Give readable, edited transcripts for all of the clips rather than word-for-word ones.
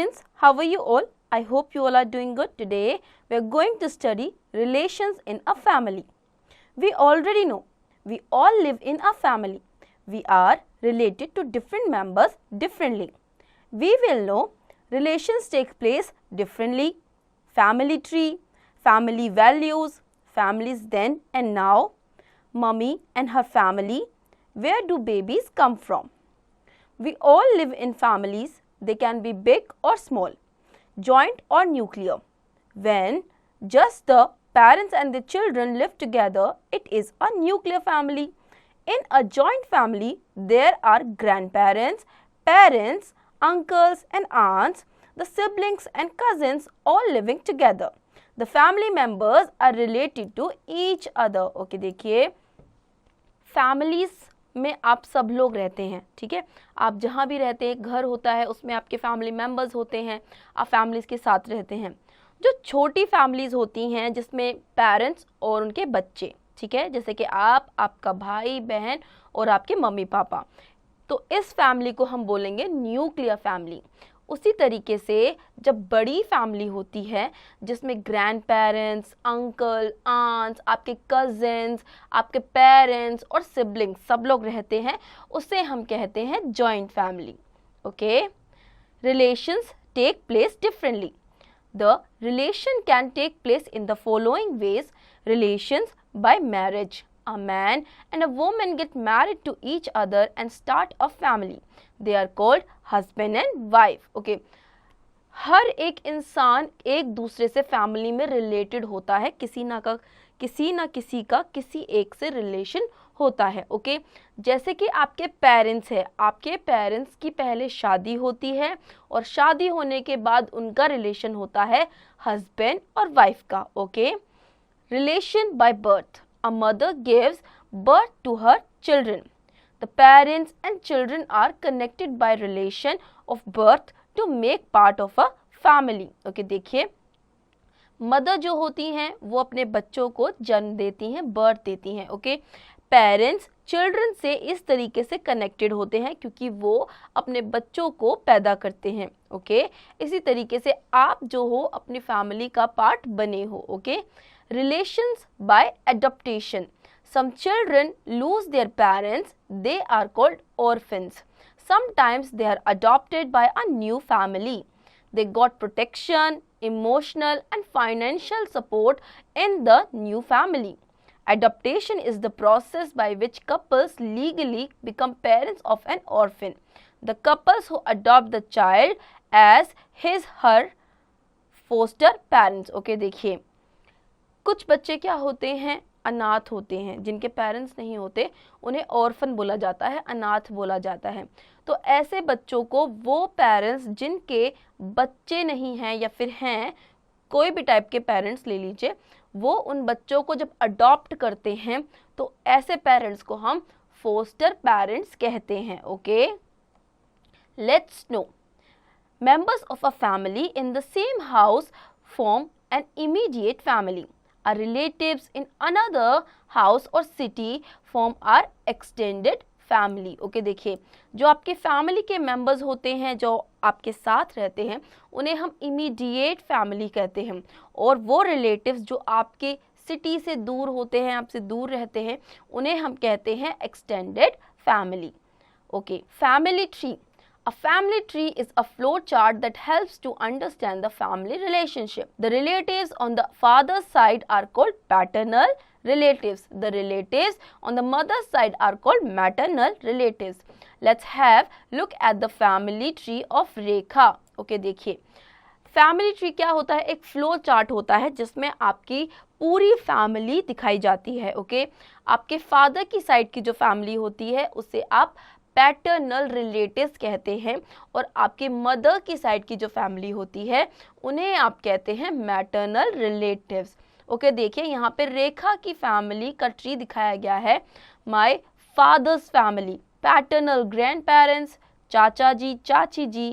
students, how are you all? I hope you all are doing good. Today we are going to study relations in a family. We already know we all live in a family. We are related to different members differently. We will know relations take place differently. Family tree, family values, families then and now, mummy and her family, where do babies come from? We all live in families. They can be big or small, joint or nuclear. When just the parents and the children live together, it is a nuclear family. In a joint family, there are grandparents, parents, uncles and aunts, the siblings and cousins all living together. The family members are related to each other. Okay, देखिए families में आप सब लोग रहते हैं, ठीक है। आप जहाँ भी रहते हैं, घर होता है, उसमें आपके फैमिली मेम्बर्स होते हैं, आप फैमिलीज़ के साथ रहते हैं। जो छोटी फैमिलीज़ होती हैं जिसमें पेरेंट्स और उनके बच्चे, ठीक है, जैसे कि आप, आपका भाई बहन और आपके मम्मी पापा, तो इस फैमिली को हम बोलेंगे न्यूक्लियर फैमिली। उसी तरीके से जब बड़ी फैमिली होती है जिसमें ग्रैंड पेरेंट्स, अंकल, आंट्स, आपके कजिन्स, आपके पेरेंट्स और सिबलिंग्स सब लोग रहते हैं, उसे हम कहते हैं joint family. Okay, relations take place differently. The relation can take place in the following ways. Relations by marriage, a man and a woman get married to each other and start a family. They are called husband and wife. Okay. हर एक इंसान एक दूसरे से family में related होता है, किसी ना किसी का किसी एक से रिलेशन होता है। ओके, जैसे कि आपके पेरेंट्स है, आपके पेरेंट्स की पहले शादी होती है और शादी होने के बाद उनका रिलेशन होता है हस्बैंड और वाइफ का। Okay, relation by birth, a mother gives birth to her children. The parents and children are connected by relation of birth to make part of a family. Okay, देखिए mother जो होती हैं वो अपने बच्चों को जन्म देती हैं, बर्थ देती हैं। ओके, पेरेंट्स चिल्ड्रन से इस तरीके से कनेक्टेड होते हैं क्योंकि वो अपने बच्चों को पैदा करते हैं। ओके, इसी तरीके से आप जो हो अपनी फैमिली का पार्ट बने हो। Okay, relations by adoption. Some children lose their parents. They are called orphans. Sometimes they are adopted by a new family. They got protection, emotional and financial support in the new family. Adoption is the process by which couples legally become parents of an orphan. The couples who adopt the child as his/her foster parents. Okay, देखिए कुछ बच्चे क्या होते हैं, अनाथ होते हैं, जिनके पेरेंट्स नहीं होते, उन्हें ऑर्फन बोला जाता है, अनाथ बोला जाता है। तो ऐसे बच्चों को वो पेरेंट्स जिनके बच्चे नहीं हैं या फिर हैं, कोई भी टाइप के पेरेंट्स ले लीजिए, वो उन बच्चों को जब अडॉप्ट करते हैं तो ऐसे पेरेंट्स को हम फोस्टर पेरेंट्स कहते हैं। Okay, let's no members of a family in the same house form an immediate family. Our relatives in another house or city form our extended family. Okay, देखिए जो आपके फैमिली के members होते हैं, जो आपके साथ रहते हैं, उन्हें हम इमीडिएट फैमिली कहते हैं, और वो रिलेटिव्स जो आपके सिटी से दूर होते हैं, आपसे दूर रहते हैं, उन्हें हम कहते हैं extended family. Okay, family tree. A family tree is a flow chart that helps to understand the family relationship. The relatives on the father's side are called paternal relatives. The relatives on the mother's side are called maternal relatives. Let's have look at the family tree of Rekha. Okay, देखिए family tree क्या होता है, एक flow chart होता है जिसमें आपकी पूरी फैमिली दिखाई जाती है। ओके, आपके फादर की साइड की जो फैमिली होती है उसे आप पैटर्नल रिलेटिव्स कहते हैं, और आपके मदर की साइड की जो फैमिली होती है उन्हें आप कहते हैं मैटरनल रिलेटिव्स. ओके, देखिए यहाँ पे रेखा की फैमिली का ट्री दिखाया गया है. My father's family, paternal grand parents, चाचा जी, चाची जी,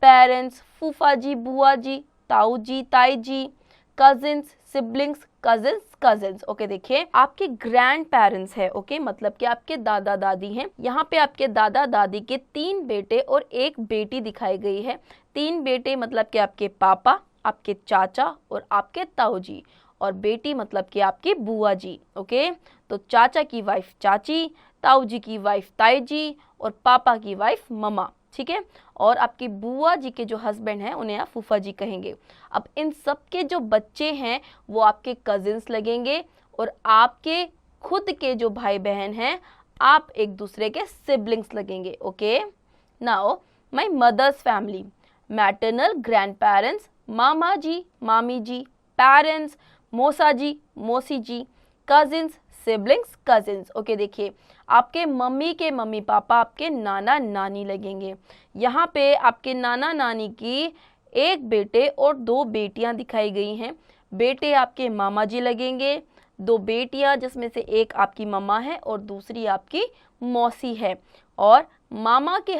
पेरेंट्स, फूफा जी, बुआ जी, ताऊ जी, ताई जी, कजिन्स, सिबलिंग्स, कजिन्स। ओके देखिए, आपके ग्रैंड पेरेंट्स है, ओके मतलब कि आपके दादा दादी हैं। यहाँ पे आपके दादा दादी के 3 बेटे और 1 बेटी दिखाई गई है। 3 बेटे मतलब कि आपके पापा, आपके चाचा और आपके ताऊ जी, और बेटी मतलब कि आपकी बुआ जी। ओके, तो चाचा की वाइफ चाची, ताऊ जी की वाइफ ताई जी और पापा की वाइफ ममा, ठीक है। और आपकी बुआ जी के जो हस्बैंड हैं उन्हें आप फूफा जी कहेंगे। अब इन सब के जो बच्चे हैं वो आपके कजिन्स लगेंगे, और आपके खुद के जो भाई बहन हैं आप एक दूसरे के सिबलिंग्स लगेंगे। Okay, now my mother's family, maternal grandparents, मामा जी, मामी जी, पेरेंट्स, मौसा जी, मौसी जी, कजिन्स, सिबलिंग्स, कजिन्स। ओके देखिए, आपके मम्मी के मम्मी पापा आपके नाना नानी लगेंगे। यहाँ पे आपके नाना नानी की 1 बेटे और 2 बेटियां दिखाई गई हैं। बेटे आपके मामा जी लगेंगे, 2 बेटियां जिसमें से 1 आपकी मम्मा है और दूसरी आपकी मौसी है। और मामा के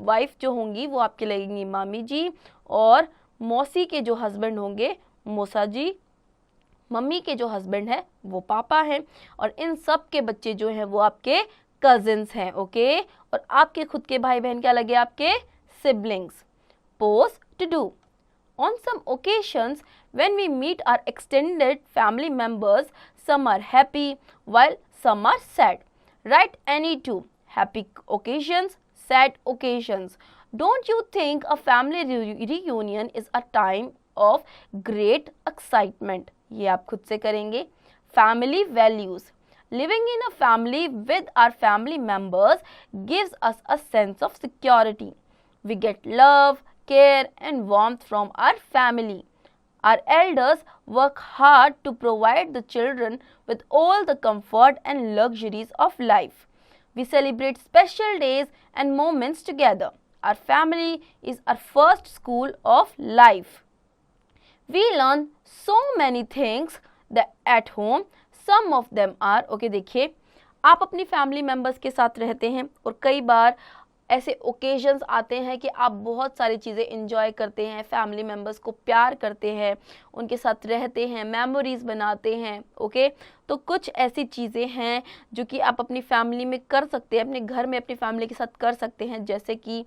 वाइफ जो होंगी वो आपके लगेंगी मामी जी, और मौसी के जो हस्बैंड होंगे मौसा जी, मम्मी के जो हस्बैंड है वो पापा हैं, और इन सब के बच्चे जो हैं वो आपके कजिन्स हैं। ओके, और आपके खुद के भाई बहन क्या लगे, आपके siblings. Pose to do, on some occasions when we meet our extended family members, some are happy while some are sad. Write any 2 happy occasions, sad occasions. Don't you think a family reunion is a time of great excitement? ये आप खुद से करेंगे। Family values. Living in a family with our family members gives us a sense of security. We get love, care and warmth from our family. Our elders work hard to provide the children with all the comfort and luxuries of life. We celebrate special days and moments together. Our family is our first school of life. We learn so many things that at home. Some of them are, okay देखिए, आप अपनी family members के साथ रहते हैं और कई बार ऐसे ओकेजन्स आते हैं कि आप बहुत सारी चीज़ें एंजॉय करते हैं, फैमिली मेम्बर्स को प्यार करते हैं, उनके साथ रहते हैं, मेमोरीज बनाते हैं। ओके, तो कुछ ऐसी चीज़ें हैं जो कि आप अपनी फैमिली में कर सकते हैं, अपने घर में अपनी फैमिली के साथ कर सकते हैं। जैसे कि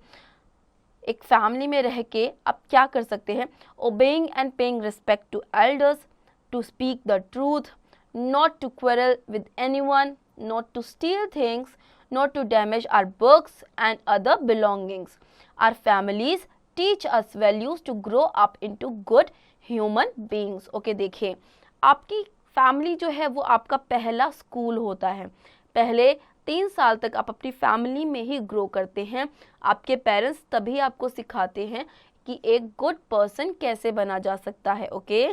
एक फैमिली में रह के आप क्या कर सकते हैं, obeying and paying respect to elders, to speak the truth, not to quarrel with anyone, not to steal things, not to damage our books and other belongings. Our families teach us values to grow up into good human beings. Okay, देखिए, आपकी family जो है वो आपका पहला school होता है। पहले 3 साल तक आप अपनी फैमिली में ही ग्रो करते हैं। आपके पेरेंट्स तभी आपको सिखाते हैं कि एक गुड पर्सन कैसे बना जा सकता है। ओके,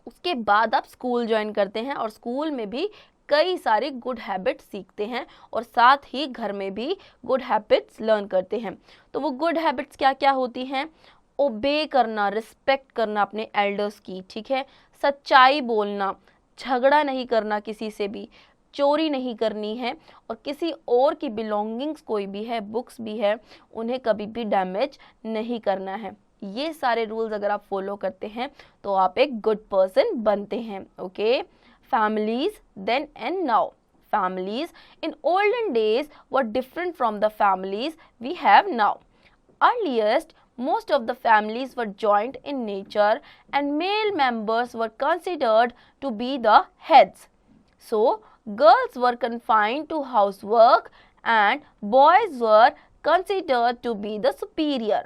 उसके बाद आप स्कूल ज्वाइन करते हैं और स्कूल में भी कई सारे गुड हैबिट्स सीखते हैं और साथ ही घर में भी गुड हैबिट्स लर्न करते हैं। तो वो गुड हैबिट्स क्या क्या होती हैं, ओबे करना, रिस्पेक्ट करना अपने एल्डर्स की, ठीक है, सच्चाई बोलना, झगड़ा नहीं करना किसी से भी, चोरी नहीं करनी है, और किसी और की बिलोंगिंग्स कोई भी है, बुक्स भी है, उन्हें कभी भी डैमेज नहीं करना है। ये सारे रूल्स अगर आप फॉलो करते हैं तो आप एक गुड पर्सन बनते हैं। Okay, families then and now. Families in olden days were different from the families we have now. Earliest, most of the families were joint in nature and male members were considered to be the heads. So, girls were confined to housework and boys were considered to be the superior.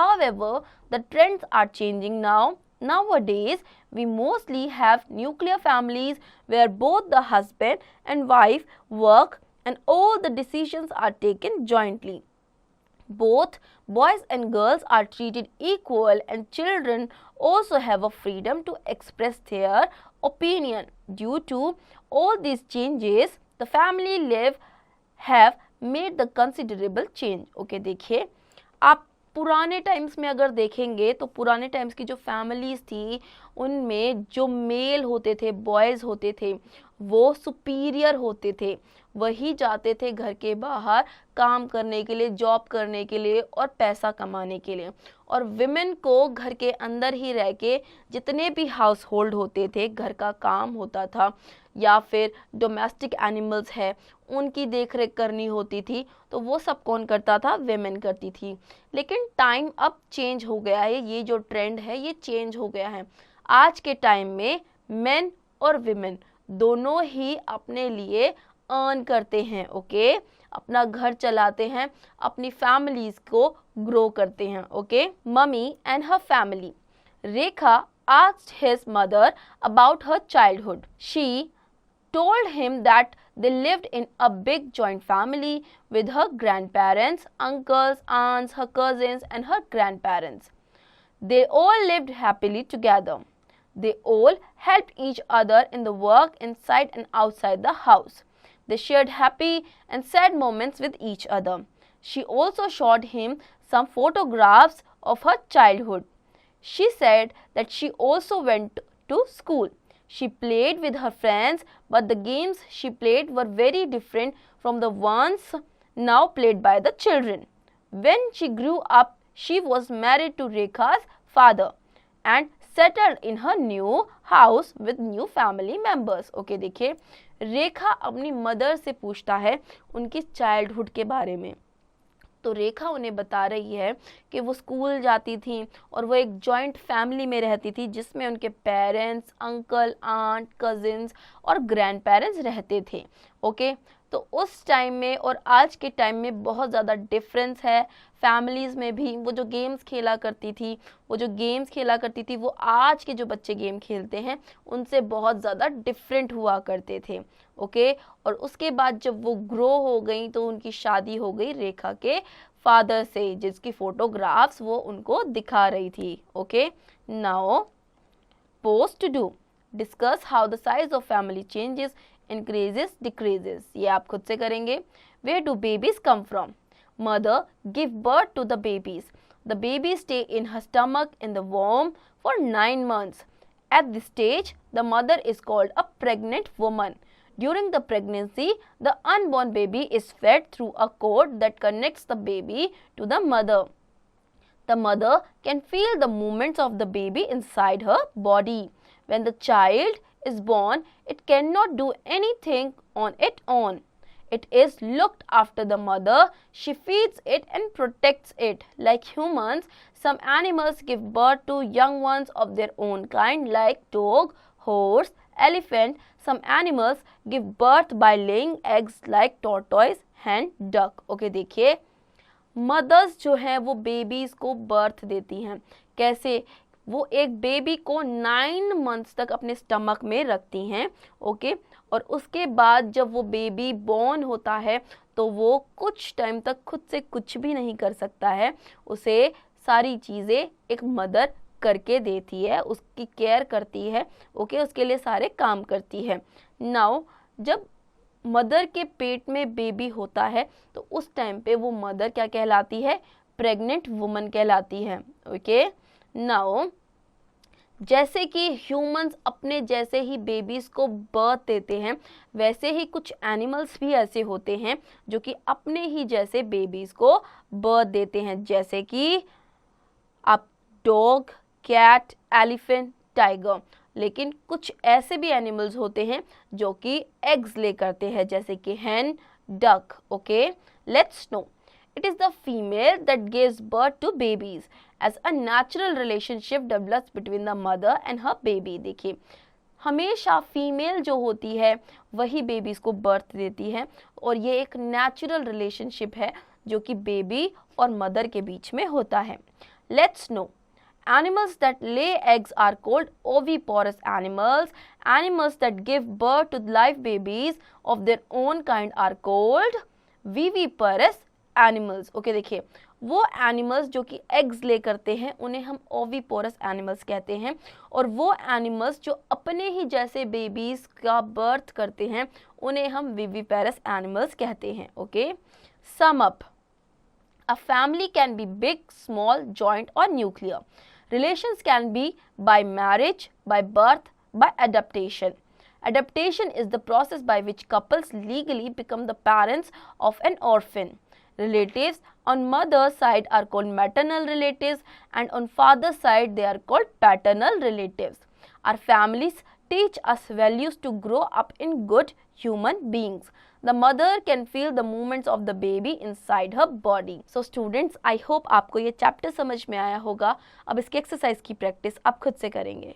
However, the trends are changing now. Nowadays, we mostly have nuclear families where both the husband and wife work and all the decisions are taken jointly. Both boys and girls are treated equal and children also have a freedom to express their opinion. Due to all these changes, the family life have made the considerable change. Okay, देखिए, आप पुराने times में अगर देखेंगे तो पुराने times की जो फैमिलीज़ थी उनमें जो मेल होते थे, बॉयज़ होते थे, वो सुपीरियर होते थे, वही जाते थे घर के बाहर काम करने के लिए, जॉब करने के लिए और पैसा कमाने के लिए। और विमेन को घर के अंदर ही रह के जितने भी हाउस होल्ड होते थे, घर का काम होता था या फिर डोमेस्टिक एनिमल्स है उनकी देख रेख करनी होती थी, तो वो सब कौन करता था? विमेन करती थी। लेकिन टाइम अब चेंज हो गया है, ये जो ट्रेंड है ये चेंज हो गया है। आज के टाइम में मेन और विमेन दोनों ही अपने लिए अर्न करते हैं, ओके, अपना घर चलाते हैं, अपनी फैमिलीज को ग्रो करते हैं, okay. Mummy and her family. Rekha asked his mother about her childhood. She told him that they lived in a big joint family with her grandparents, uncles, aunts, her cousins and her grandparents. They all lived happily together. They all helped each other in the work inside and outside the house. They shared happy and sad moments with each other. She also showed him some photographs of her childhood. She said that she also went to school. She played with her friends, but the games she played were very different from the ones now played by the children. When she grew up, she was married to Rekha's father and settled in her new house with new family members. Okay, देखिए रेखा अपनी mother से पूछता है उनकी childhood के बारे में। तो रेखा उन्हें बता रही है कि वो स्कूल जाती थी और वो एक जॉइंट फैमिली में रहती थी जिसमें उनके पेरेंट्स, अंकल, आंट, कजिन्स और ग्रैंड पेरेंट्स रहते थे, ओके। तो उस टाइम में और आज के टाइम में बहुत ज़्यादा डिफरेंस है। फैमिलीज़ में भी वो जो गेम्स खेला करती थी वो आज के जो बच्चे गेम खेलते हैं उनसे बहुत ज़्यादा डिफरेंट हुआ करते थे, ओके। और उसके बाद जब वो ग्रो हो गई तो उनकी शादी हो गई रेखा के फादर से, जिसकी फोटोग्राफ्स वो उनको दिखा रही थी, okay. Now post to do, discuss how the size of family changes, increases, decreases. ये आप खुद से करेंगे। Where do babies come from? Mother give birth to the babies. The babies stay in her stomach in the womb for 9 months. At this stage, the mother is called a pregnant woman. During the pregnancy, the unborn baby is fed through a cord that connects the baby to the mother. The mother can feel the movements of the baby inside her body. When the child is born, it cannot do anything on its own. It is looked after the mother. She feeds it and protects it. Like humans, some animals give birth to young ones of their own kind, like dog, horse, elephant. Some animals give birth by laying eggs, like tortoise, hen, duck. Okay, देखिए mother's जो हैं वो babies को birth देती हैं। कैसे? वो एक बेबी को 9 मंथ्स तक अपने स्टमक में रखती हैं, ओके। और उसके बाद जब वो बेबी बॉर्न होता है तो वो कुछ टाइम तक खुद से कुछ भी नहीं कर सकता है, उसे सारी चीज़ें एक मदर करके देती है, उसकी केयर करती है, ओके, उसके लिए सारे काम करती है। नाउ जब मदर के पेट में बेबी होता है तो उस टाइम पे वो मदर क्या कहलाती है? प्रेग्नेंट वुमन कहलाती है, ओके। नाउ जैसे कि ह्यूमंस अपने जैसे ही बेबीज़ को बर्थ देते हैं, वैसे ही कुछ एनिमल्स भी ऐसे होते हैं जो कि अपने ही जैसे बेबीज़ को बर्थ देते हैं, जैसे कि आप डॉग, कैट, एलिफेंट, टाइगर। लेकिन कुछ ऐसे भी एनिमल्स होते हैं जो कि एग्स ले करते हैं, जैसे कि hen, duck, okay. Let's no, it is the female that gives birth to babies as a natural relationship develops between the mother and her baby. देखिए हमेशा फीमेल जो होती है वही बेबीज़ को बर्थ देती है और ये एक नेचुरल रिलेशनशिप है जो कि बेबी और मदर के बीच में होता है। Let's no, animals that lay eggs are called oviparous animals. Animals that give birth to live babies of their own kind are called viviparous animals, okay. देखिए वो एनिमल्स जो कि एग्स ले करते हैं उन्हें हम ओविपोरस एनिमल्स कहते हैं, और वो एनिमल्स जो अपने ही जैसे बेबीज़ का बर्थ करते हैं उन्हें हम विविपेरस एनिमल्स कहते हैं, okay. Sum up, a family can be big, small, joint or nuclear. Relations can be by marriage, by birth, by adaptation. Adaptation is the process by which couples legally become the parents of an orphan. Relatives on mother's side are called maternal relatives and on father's side they are called paternal relatives. Our families teach us values to grow up in good human beings. The mother can feel the movements of the baby inside her body. So students, I hope आपको ये chapter समझ में आया होगा. अब इसके exercise की practice आप खुद से करेंगे.